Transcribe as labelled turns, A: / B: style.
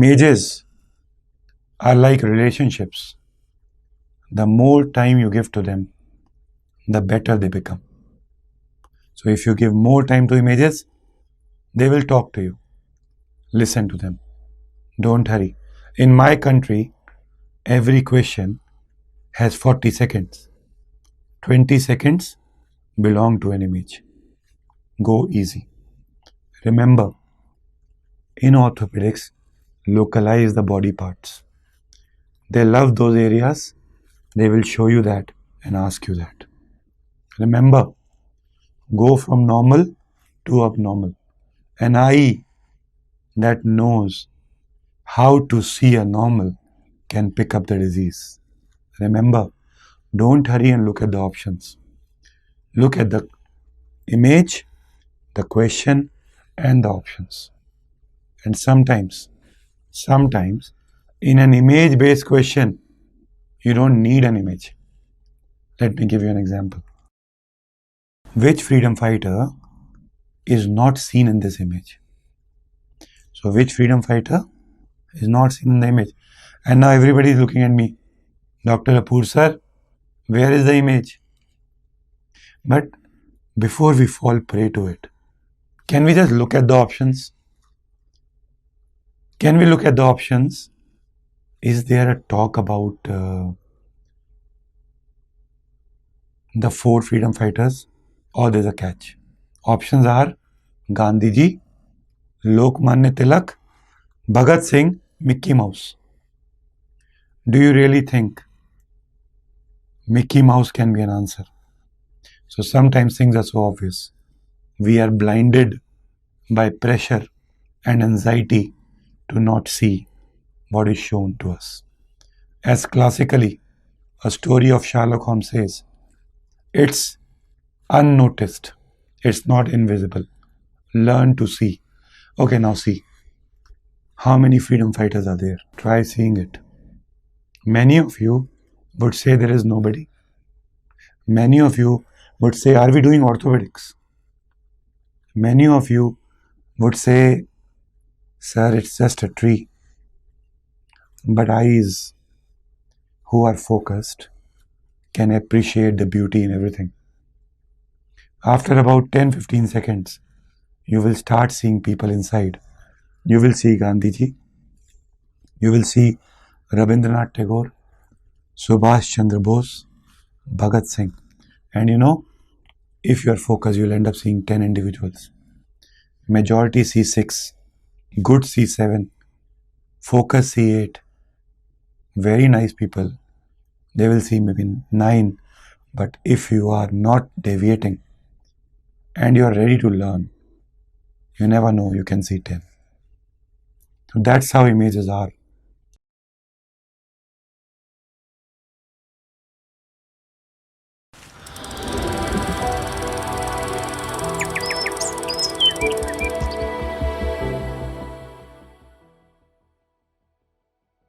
A: Images are like relationships. The more time you give to them, the better they become. So if you give more time to images, they will talk to you. Listen to them. Don't hurry. In my country, every question has 40 seconds. 20 seconds belong to an image. Go easy. Remember, in orthopedics, localize the body parts. They love those areas. They will show you that and ask you that. Remember, go from normal to abnormal. An eye that knows how to see a normal can pick up the disease. Remember, don't hurry and look at the options. Look at the image, the question, and the options. And sometimes, in an image-based question, you don't need an image. Let me give you an example. Which freedom fighter is not seen in this image? So, which freedom fighter is not seen in the image? And now everybody is looking at me. Dr. Apurv sir, where is the image? But before we fall prey to it, can we just look at the options? Can we look at the options? Is there a talk about the 4 freedom fighters, or there's a catch? Options are Gandhiji, Lokmanya Tilak, Bhagat Singh, Mickey Mouse. Do you really think Mickey Mouse can be an answer? So sometimes things are so obvious. We are blinded by pressure and anxiety to not see what is shown to us. As classically, a story of Sherlock Holmes says, it's unnoticed. It's not invisible. Learn to see. Okay, now see. How many freedom fighters are there? Try seeing it. Many of you would say there is nobody. Many of you would say, are we doing orthopedics? Many of you would say, sir, it's just a tree. But eyes who are focused can appreciate the beauty in everything. After about 10-15 seconds, you will start seeing people inside. You will see Gandhiji. You will see Rabindranath Tagore, Subhash Chandra Bose, Bhagat Singh. And you know, if you are focused, you will end up seeing 10 individuals. Majority see 6, good see 7, focus see 8. Very nice people, they will see maybe 9. But if you are not deviating and you are ready to learn, you never know, you can see 10. So that's how images are.